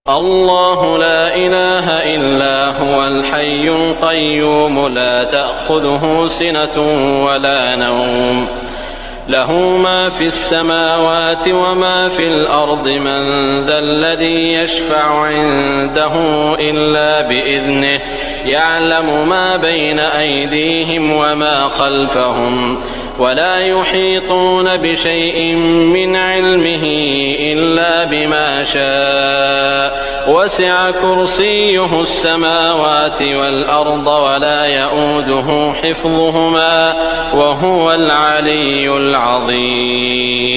الله لا إله إلا هو الحي القيوم لا تأخذه سنة ولا نوم له ما في السماوات وما في الأرض من ذا الذي يشفع عنده إلا بإذنه يعلم ما بين أيديهم وما خلفهم ولا يحيطون بشيء من علمه إلا بما شاء وسع كرسيه السماوات والأرض ولا يؤوده حفظهما وهو العلي العظيم.